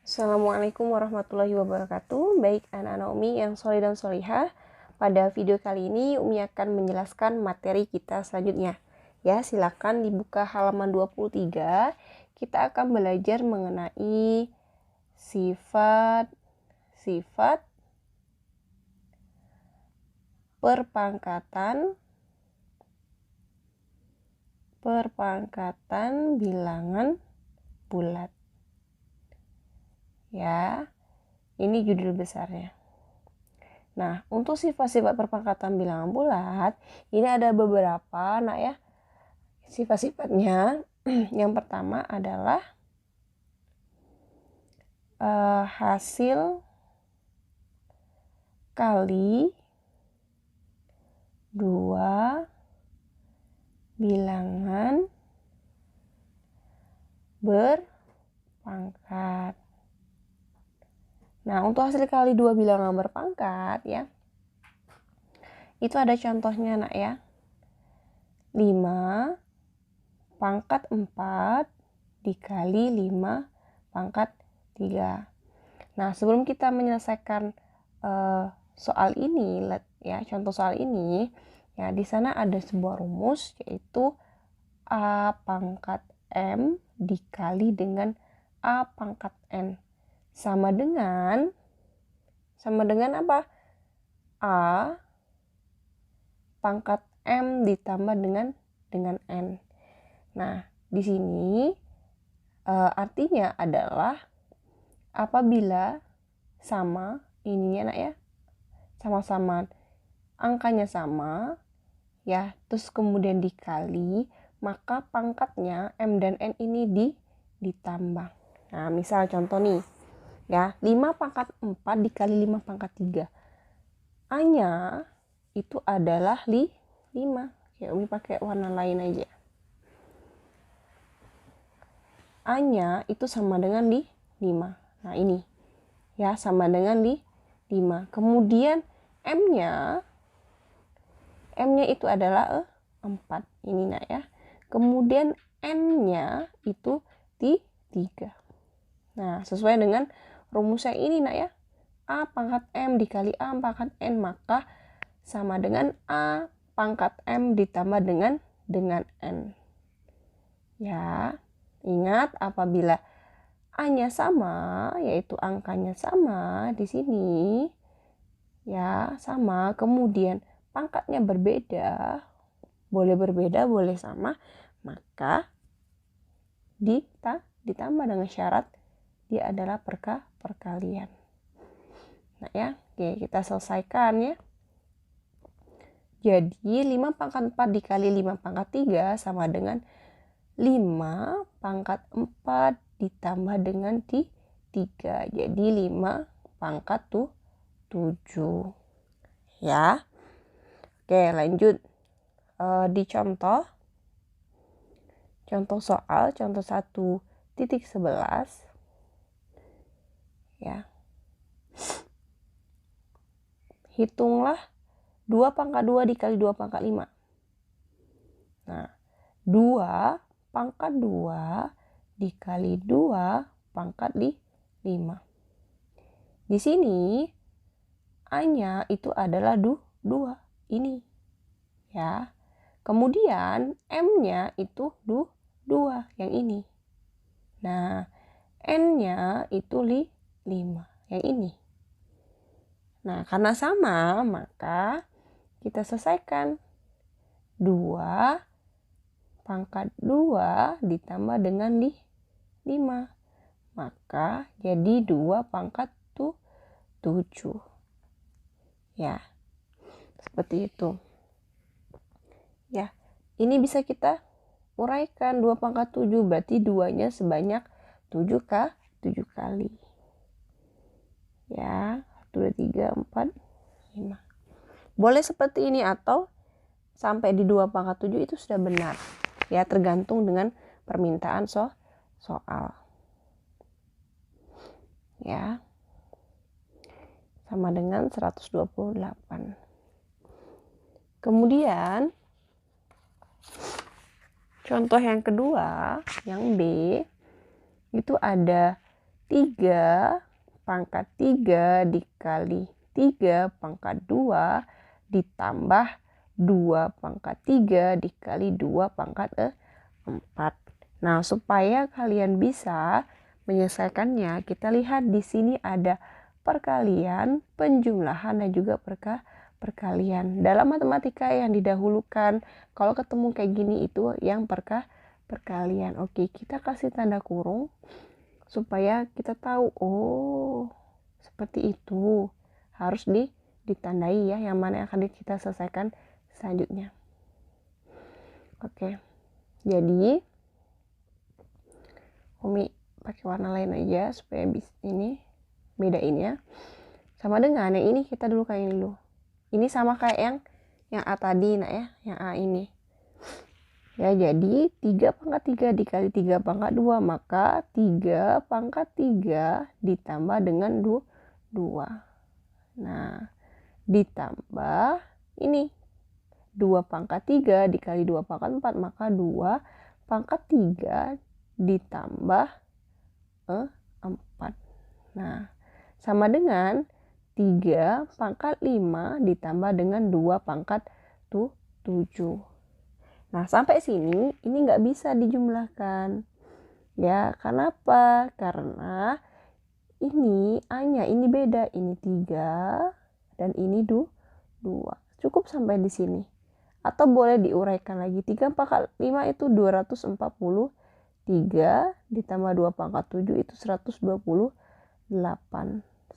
Assalamualaikum warahmatullahi wabarakatuh. Baik anak-anak Umi yang soleh dan solihah, pada video kali ini Umi akan menjelaskan materi kita selanjutnya. Ya, silakan dibuka halaman 23. Kita akan belajar mengenai sifat perpangkatan bilangan bulat. Ya, ini judul besarnya. Nah, untuk sifat-sifat perpangkatan bilangan bulat, ini ada beberapa, ya. Sifat-sifatnya, yang pertama adalah hasil kali dua bilangan berpangkat. Nah, untuk hasil kali dua bilangan berpangkat, ya, itu ada contohnya, ya. 5 pangkat 4 dikali 5 pangkat 3. Nah, sebelum kita menyelesaikan soal ini, ya, contoh soal ini, ya, di sana ada sebuah rumus, yaitu A pangkat M dikali dengan A pangkat N. Sama dengan apa? A pangkat M ditambah dengan N. Nah, di sini artinya adalah apabila sama ininya, ya, sama-sama angkanya sama, ya, terus kemudian dikali, maka pangkatnya M dan N ini ditambah. Nah, misal contoh nih, ya, 5 pangkat 4 dikali 5 pangkat 3. A-nya itu adalah 5. Ya, Umi pakai warna lain aja. A-nya itu sama dengan 5. Nah, ini, ya, sama dengan 5. Kemudian M-nya itu adalah 4. Ini, ya. Kemudian N-nya itu 3. Nah, sesuai dengan rumusnya ini, ya. A pangkat M dikali A pangkat N, maka sama dengan A pangkat M ditambah dengan N. Ya, ingat apabila A-nya sama, yaitu angkanya sama di sini, ya, sama, kemudian pangkatnya berbeda, boleh berbeda, boleh sama, maka ditambah dengan syarat dia adalah perkalian. Nah, ya, oke, kita selesaikan, ya. Jadi 5 pangkat 4 dikali 5 pangkat 3 sama dengan 5 pangkat 4 ditambah dengan 3. Jadi 5 pangkat 7. Ya. Oke, lanjut. Di contoh soal, contoh 1.11. Ya. Hitunglah 2 pangkat 2 dikali 2 pangkat 5. Nah, 2 pangkat 2 dikali 2 pangkat 5. Di sini A-nya itu adalah 2. Ini, ya. Kemudian M-nya itu 2, yang ini. Nah, N-nya itu 5, yang ini. Nah, karena sama, maka kita selesaikan. 2 pangkat 2 ditambah dengan 5. Maka jadi 2 pangkat 7. Ya, seperti itu. Ya, ini bisa kita uraikan. 2 pangkat 7 berarti 2-nya sebanyak 7 kali. Ya, 1, 2, 3, 4, 5. Boleh seperti ini atau sampai di 2 pangkat 7 itu sudah benar. Ya, tergantung dengan permintaan soal. Ya. sama dengan 128. Kemudian contoh yang kedua, yang B, itu ada 3 pangkat 3 dikali 3 pangkat 2 ditambah 2 pangkat 3 dikali 2 pangkat 4. Nah, supaya kalian bisa menyelesaikannya, kita lihat di sini ada perkalian, penjumlahan, dan juga perkalian. Dalam matematika yang didahulukan, kalau ketemu kayak gini itu yang perkalian. Oke, kita kasih tanda kurung supaya kita tahu, oh seperti itu, harus ditandai ya, yang mana yang akan kita selesaikan selanjutnya. Oke, jadi Umi pakai warna lain aja supaya bisa ini bedain ya. Sama dengan yang ini, kita dulu kayak ini dulu. Ini sama kayak yang A tadi, nah ya, yang A ini. Ya, jadi 3 pangkat 3 dikali 3 pangkat 2, maka 3 pangkat 3 ditambah dengan 2. Nah, ditambah ini 2 pangkat 3 dikali 2 pangkat 4, maka 2 pangkat 3 ditambah 4. Nah, sama dengan 3 pangkat 5 ditambah dengan 2 pangkat 7. Nah, sampai sini ini nggak bisa dijumlahkan. Ya, kenapa? Karena ini A-nya ini beda. Ini 3 dan ini 2. Cukup sampai di sini. Atau boleh diuraikan lagi. 3 pangkat 5 itu 240. 3 ditambah 2 pangkat 7 itu 128.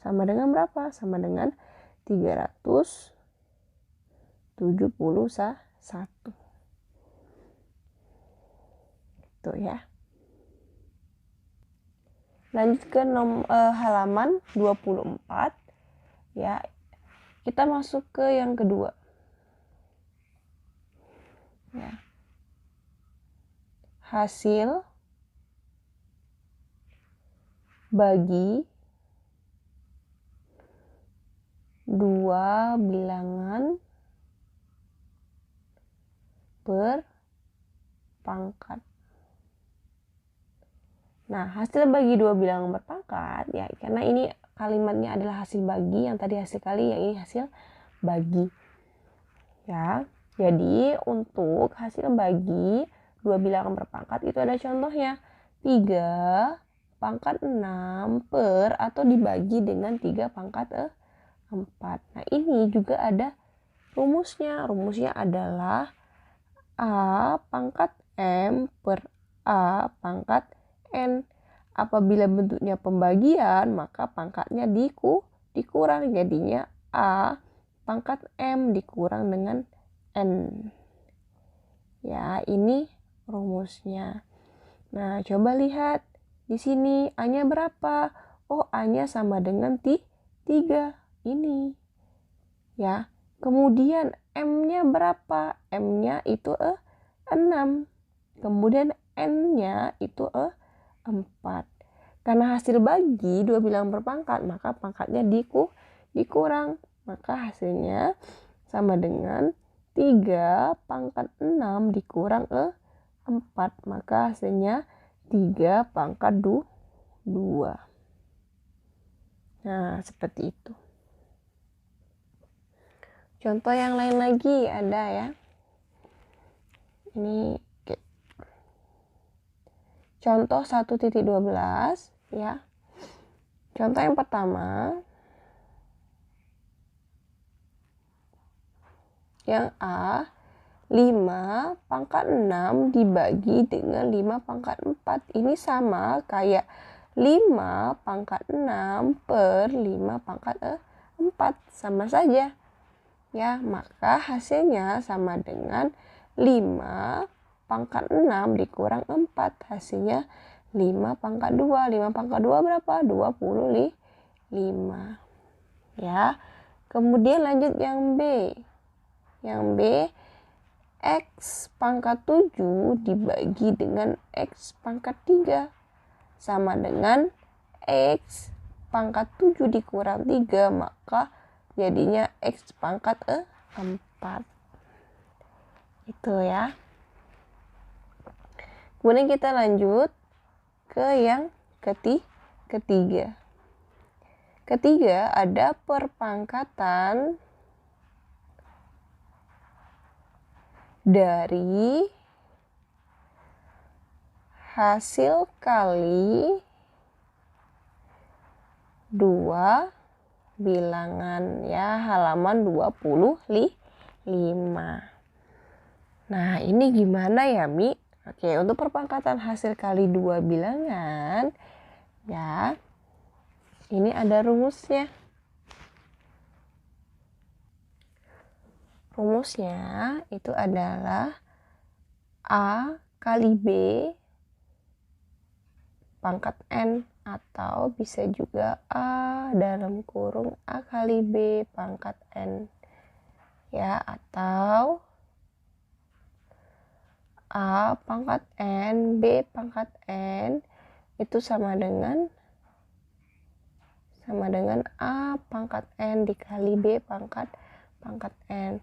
Sama dengan berapa? Sama dengan 371. Tuh ya. Lanjut ke halaman 24 ya. Kita masuk ke yang kedua. Ya. Hasil bagi 2 bilangan berpangkat. Nah, hasil bagi 2 bilangan berpangkat ya, karena ini kalimatnya adalah hasil bagi, yang tadi hasil kali, yang ini hasil bagi. Ya, jadi untuk hasil bagi 2 bilangan berpangkat itu ada contohnya. 3 pangkat 6 per atau dibagi dengan 3 pangkat 4. Nah, ini juga ada rumusnya. Rumusnya adalah A pangkat M per A pangkat N. Apabila bentuknya pembagian, maka pangkatnya dikurang. Jadinya A pangkat M dikurang dengan N. Ya, ini rumusnya. Nah, coba lihat. Di sini A-nya berapa? Oh, A-nya sama dengan 3. Ini. Ya. Kemudian M-nya berapa? M-nya itu 6. Kemudian N-nya itu 4. Karena hasil bagi 2 bilangan berpangkat, maka pangkatnya dikurang. Maka hasilnya sama dengan 3 pangkat 6 dikurang 4. Maka hasilnya 3 pangkat 2. Nah, seperti itu. Contoh yang lain lagi ada ya. Ini contoh 1.12 ya. Contoh yang pertama, yang A, 5 pangkat 6 dibagi dengan 5 pangkat 4. Ini sama kayak 5 pangkat 6 per 5 pangkat 4. Sama saja. Ya, maka hasilnya sama dengan 5 pangkat 6 dikurang 4. Hasilnya 5 pangkat 2. 5 pangkat 2 berapa? 25. Ya. Kemudian lanjut yang B. Yang B, X pangkat 7 dibagi dengan X pangkat 3. Sama dengan X pangkat 7 dikurang 3, maka jadinya X pangkat 4. Itu ya. Kemudian kita lanjut ke yang ketiga. Ketiga, ada perpangkatan dari hasil kali 2 bilangan ya, halaman 25. Nah, ini gimana ya, Mi? Oke, untuk perpangkatan hasil kali 2 bilangan ya, ini ada rumusnya. Rumusnya itu adalah A kali B pangkat N, atau bisa juga A dalam kurung A kali B pangkat N ya, atau A pangkat N, B pangkat N itu sama dengan A pangkat N dikali B pangkat N.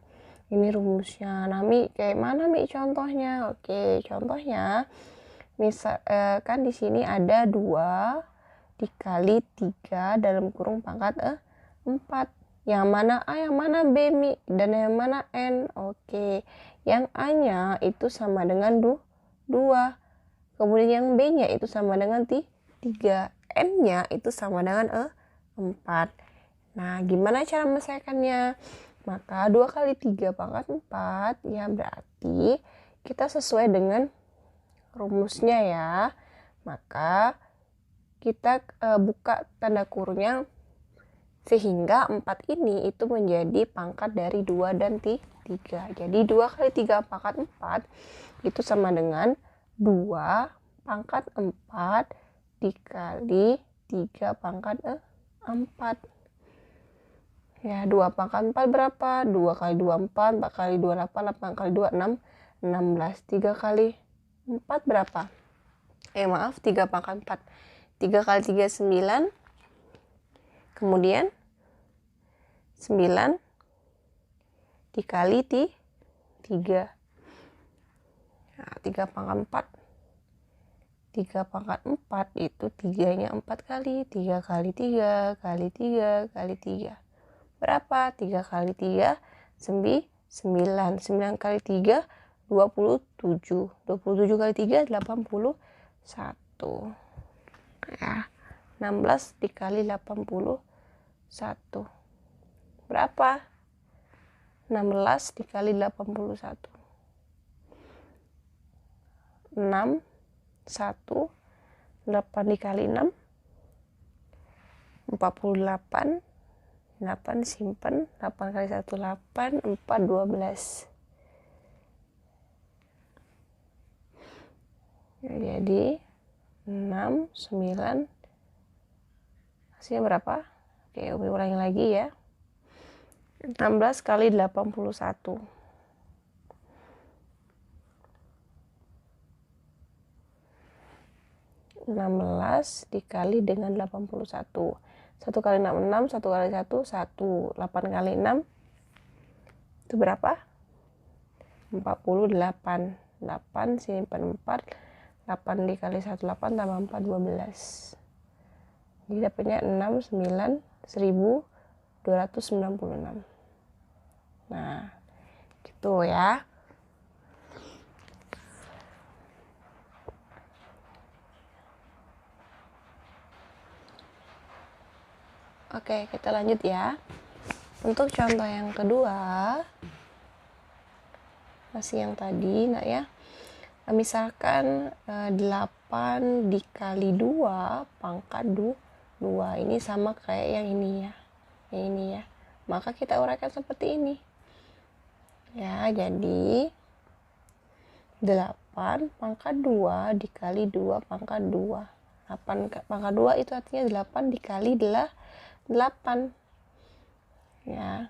Ini rumusnya. Nah, Mi, kayak mana, Mi, contohnya? Oke, contohnya misal kan di sini ada 2 dikali 3 dalam kurung pangkat 4. Yang mana A, yang mana B, Mi, dan yang mana N? Oke, yang A-nya itu sama dengan 2. Kemudian yang B-nya itu sama dengan 3. N-nya itu sama dengan 4. Nah, gimana cara menyelesaikannya? Maka 2 kali 3 pangkat 4 ya, berarti kita sesuai dengan rumusnya ya. Maka kita buka tanda kurungnya sehingga 4 ini itu menjadi pangkat dari 2 dan 3. Jadi 2 kali 3 pangkat 4 itu sama dengan 2 pangkat 4 dikali 3 pangkat 4. Ya, 2 pangkat 4 berapa? 2 kali 2 4, 4 kali 2 8, 8 kali 2 6, 16. 3 kali 4 berapa? Maaf, 3 pangkat 4. 3 kali 3 9. Kemudian 9 dikali 3. Nah, 3 pangkat 4. 3 pangkat 4 itu 3-nya 4 kali. 3 kali 3 kali 3 kali 3. Berapa? 3 kali 3 9. 9 kali 3 27. 27 kali 3 81. Ya. 16 dikali 81. Berapa? 16 dikali 81. 6 1 8 dikali 6 48. 8 simpen, 8 kali 1 8, 4 12. Ya, jadi 6 9 hasilnya berapa? Oke, Umi ulangi lagi ya. 16 kali 81. 16 dikali dengan 81. 1 kali 6 6, 1 kali 1 1. 8 kali 6 itu berapa? 48. 8 simpan 4. 8 dikali 1 8 tambah 4 12. Jadi dapatnya 6 9 1296. Nah, gitu ya. Oke, kita lanjut ya. Untuk contoh yang kedua, masih yang tadi, nah ya. Misalkan 8 dikali 2 pangkat 2. Ini sama kayak yang ini ya. Yang ini ya. Maka kita uraikan seperti ini. Ya, jadi 8 pangkat 2 dikali 2 pangkat 2. 8 pangkat 2 itu artinya 8 dikali 8. Ya.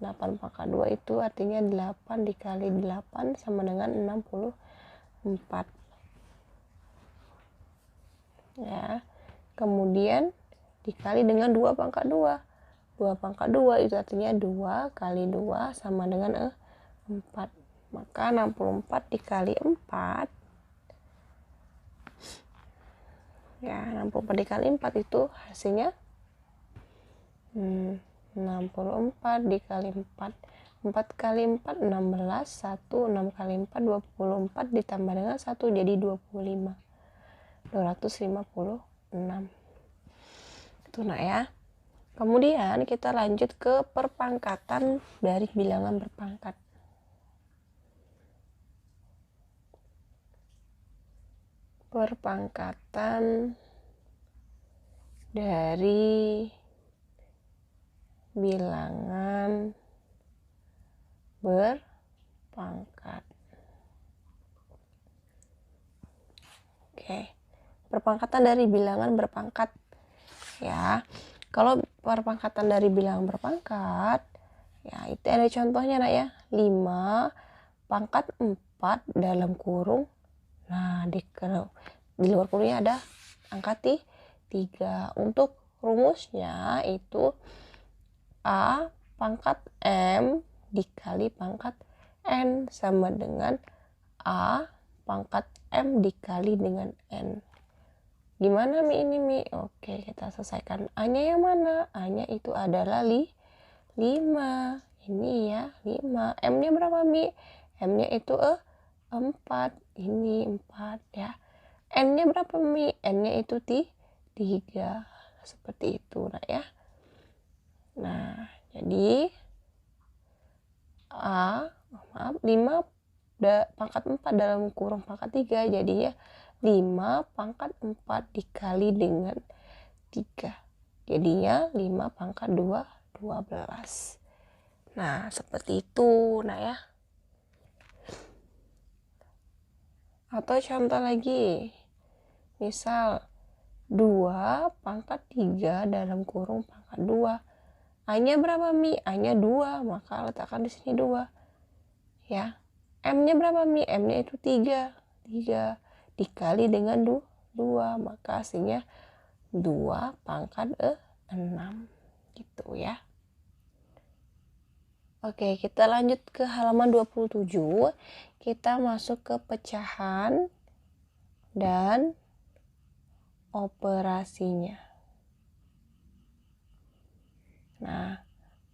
8 pangkat 2 itu artinya 8 dikali 8 sama dengan 64. Ya. Kemudian dikali dengan 2 pangkat 2. 2 pangkat 2 itu artinya 2 kali 2 sama dengan 4. Maka 64 dikali 4, ya 64 dikali 4 itu hasilnya 64 dikali 4. 4 kali 4 16, 1, 6 kali 4 24 ditambah dengan 1 jadi 25. 256. Itu nak ya. Kemudian kita lanjut ke perpangkatan dari bilangan berpangkat. Perpangkatan dari bilangan berpangkat. Oke. Perpangkatan dari bilangan berpangkat. Ya. Kalau perpangkatan dari bilangan berpangkat, ya itu ada contohnya nak ya. 5 pangkat 4 dalam kurung. Nah, di luar kurungnya ada angka 3. Untuk rumusnya itu A pangkat M dikali pangkat N sama dengan A pangkat M dikali dengan N. Gimana Mi ini Mi? Oke, kita selesaikan. A-nya yang mana? A-nya itu adalah 5. Ini ya, 5. M-nya berapa Mi? M-nya itu 4. Ini 4 ya. N-nya berapa Mi? N-nya itu 3. Seperti itu nah ya. Nah, jadi 5 pangkat 4 dalam kurung pangkat 3. Jadi ya 5 pangkat 4 dikali dengan 3. Jadinya 5 pangkat 2, 12. Nah, seperti itu nah ya. Atau contoh lagi. Misal 2 pangkat 3 dalam kurung pangkat 2. A-nya berapa Mi? A-nya 2, maka letakkan di sini 2. Ya. M-nya berapa Mi? M-nya itu 3. 3 dikali dengan 2, maka hasilnya 2 pangkat 6. Gitu ya. Oke, kita lanjut ke halaman 27. Kita masuk ke pecahan dan operasinya. Nah,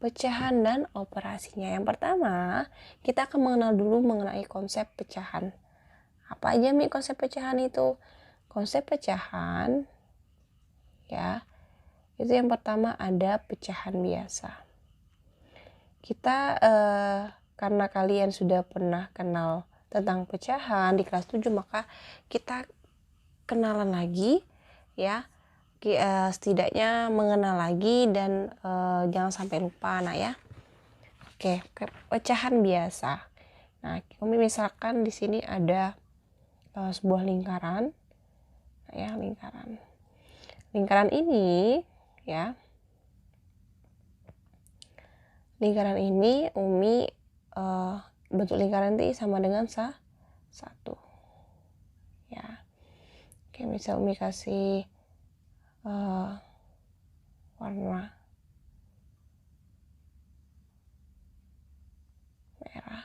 pecahan dan operasinya. Yang pertama, kita akan mengenal dulu mengenai konsep pecahan. Apa aja Mi konsep pecahan itu? Konsep pecahan ya, itu yang pertama ada pecahan biasa. Kita karena kalian sudah pernah kenal tentang pecahan di kelas 7, maka kita kenalan lagi ya. Setidaknya mengenal lagi dan jangan sampai lupa nak ya. Oke, pecahan biasa. Nah, Umi misalkan di sini ada sebuah lingkaran, ya lingkaran. Lingkaran ini, ya, lingkaran ini Umi bentuk lingkaran ini sama dengan 1. Ya, oke, misal Umi kasih warna merah.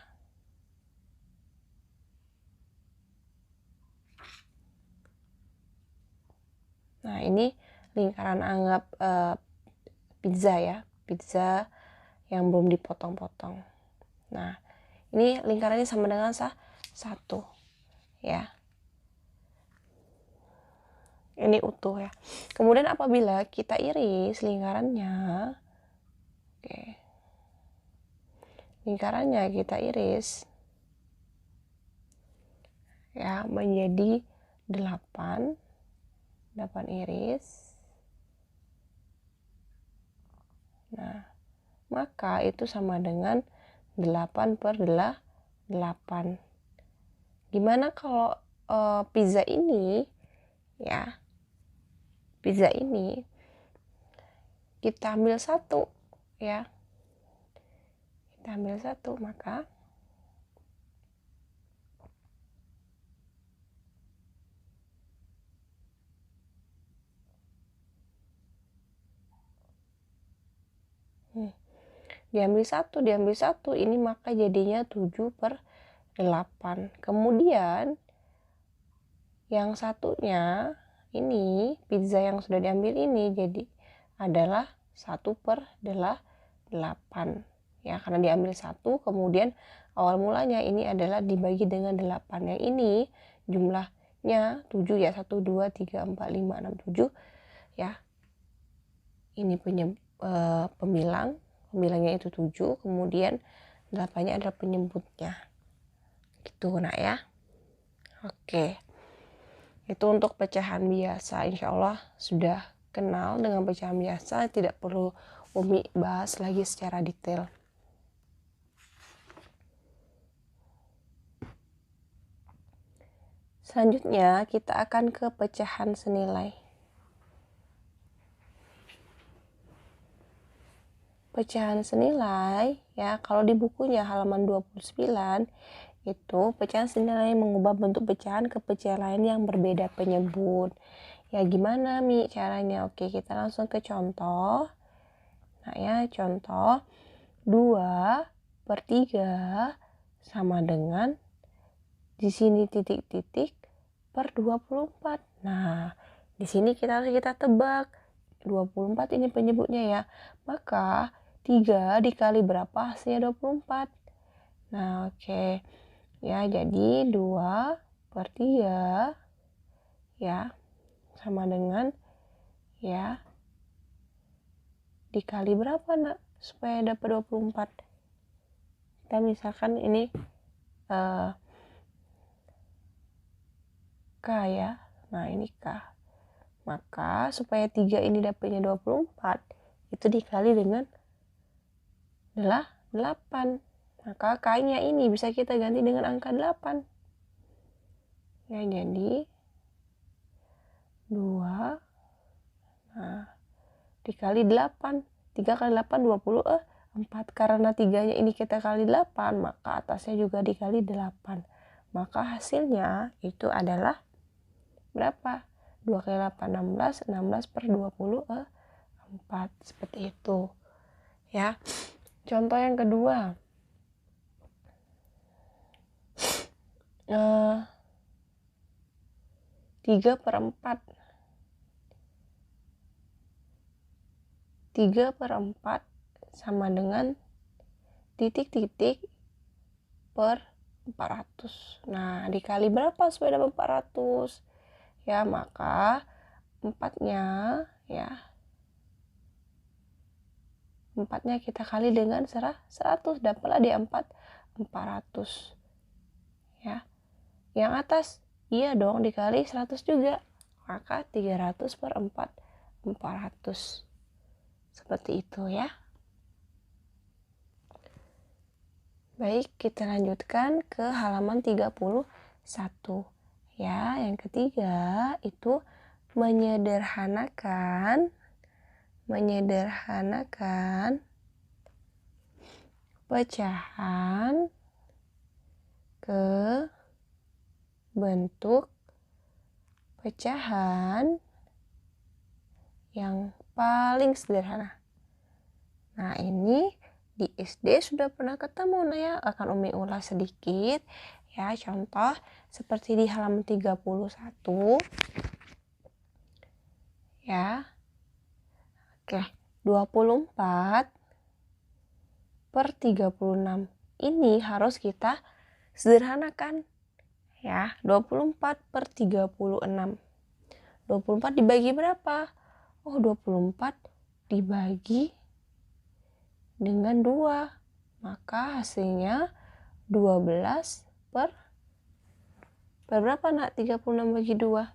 Nah, ini lingkaran anggap pizza ya, pizza yang belum dipotong-potong. Nah, ini lingkarannya sama dengan 1 ya. Ini utuh ya. Kemudian apabila kita iris lingkarannya, oke, lingkarannya kita iris ya menjadi 8 iris. Nah, maka itu sama dengan 8/8. Gimana kalau pizza ini ya, pizza ini kita ambil 1 ya, kita ambil 1, maka diambil 1, ini maka jadinya 7/8. Kemudian yang satunya ini, pizza yang sudah diambil ini jadi adalah 1/8. Ya, karena diambil 1, kemudian awal mulanya ini adalah dibagi dengan 8. Yang ini jumlahnya 7 ya, 1, 2, 3, 4, 5, 6, 7 ya. Ini pembilangnya itu 7, kemudian 8-nya adalah penyebutnya. Gitu nak ya. Oke. Itu untuk pecahan biasa. Insya Allah sudah kenal dengan pecahan biasa, tidak perlu Umi bahas lagi secara detail. Selanjutnya kita akan ke pecahan senilai. Pecahan senilai ya, kalau di bukunya halaman 29 itu pecahan senilai mengubah bentuk pecahan ke pecahan lain yang berbeda penyebut. Ya gimana Mi caranya? Oke, kita langsung ke contoh. Nah ya, contoh 2/3 sama dengan di sini titik-titik per 24. Nah, di sini kita tebak 24 ini penyebutnya ya. Maka 3 dikali berapa hasilnya 24. Nah, oke. Ya, jadi 2/3 ya sama dengan ya dikali berapa nak supaya dapat 24. Kita misalkan ini K ya. Nah, ini K. Maka supaya 3 ini dapatnya 24, itu dikali dengan 8. Maka K-nya ini bisa kita ganti dengan angka 8. Ya, jadi 2 nah, dikali 8. 3 kali 8 20 4. Karena 3-nya ini kita kali 8, maka atasnya juga dikali 8. Maka hasilnya itu adalah berapa? 2 kali 8 16, 16/24. Seperti itu ya. Contoh yang kedua, 3/4. 3/4 sama dengan titik-titik per 400. Nah, dikali berapa supaya dapat 400? Ya, maka 4-nya ya. 4-nya kita kali dengan 100, dapatlah di 400. Ya. Yang atas iya dong dikali 100 juga. Maka 300/4 400. Seperti itu ya. Baik, kita lanjutkan ke halaman 31. Ya, yang ketiga itu menyederhanakan pecahan ke bentuk pecahan yang paling sederhana. Nah, ini di SD sudah pernah ketemu. Nah ya, akan Umi ulas sedikit ya. Contoh seperti di halaman 31 ya. Oke, 24/36 ini harus kita sederhanakan ya. 24/36. 24 dibagi berapa? Oh, 24 dibagi dengan 2. Maka hasilnya 12 per berapa nak? 36 bagi 2.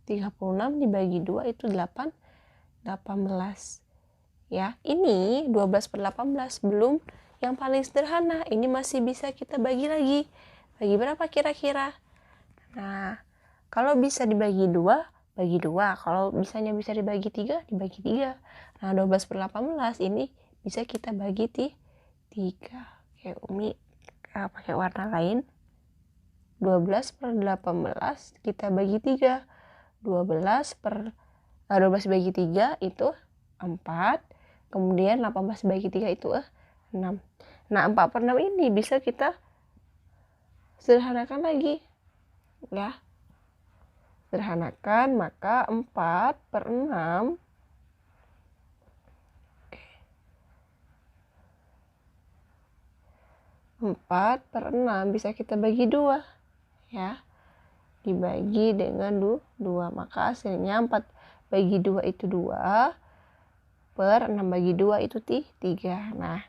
36 dibagi 2 itu 18. Ya, ini 12/18 belum yang paling sederhana. Ini masih bisa kita bagi lagi. Bagi berapa kira-kira? Nah, kalau bisa dibagi 2, bagi 2. Kalau bisa dibagi 3, dibagi 3. Nah, 12/18 ini bisa kita bagi 3. Oke, Umi pakai warna lain. 12/18 kita bagi 3. 12/18 12 bagi 3 itu 4. Kemudian 18 bagi 3 itu 6. Nah, 4/6 ini bisa kita sederhanakan lagi. Ya. Sederhanakan, maka 4/6 bisa kita bagi 2, ya. Dibagi dengan 2, maka hasilnya 4 bagi 2 itu 2, per 6 bagi 2 itu 3. Nah,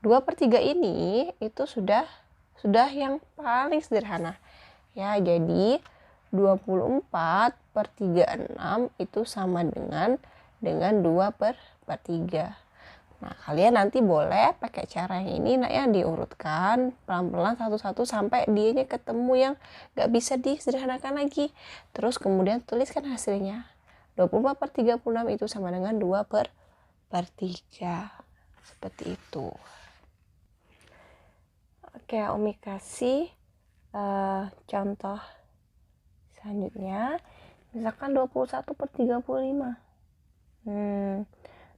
2/3 ini itu sudah yang paling sederhana. Ya, jadi 24/36 itu sama dengan 2/3. Nah, kalian nanti boleh pakai cara yang ini nak ya, diurutkan pelan-pelan satu-satu sampai dianya ketemu yang gak bisa disederhanakan lagi. Terus kemudian tuliskan hasilnya. 24/36 itu sama dengan 2/3. Seperti itu. Oke, Umi kasih contoh selanjutnya. Misalkan 21/35.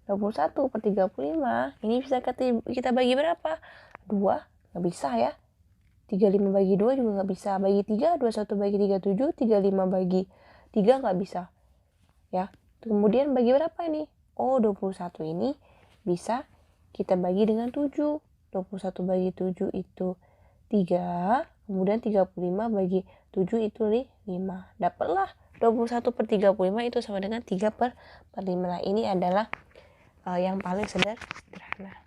21/35 ini bisa kita bagi berapa? 2, nggak bisa ya. 35 bagi 2 juga nggak bisa. Bagi 3, 21 bagi 3, 7. 35 bagi 3 nggak bisa. Ya. Kemudian bagi berapa ini? Oh, 21 ini bisa kita bagi dengan 7. 21 bagi 7 itu 3. Kemudian 35 bagi 7 itu 5. Dapatlah 21/35 itu sama dengan 3/5. Nah, ini adalah yang paling sederhana.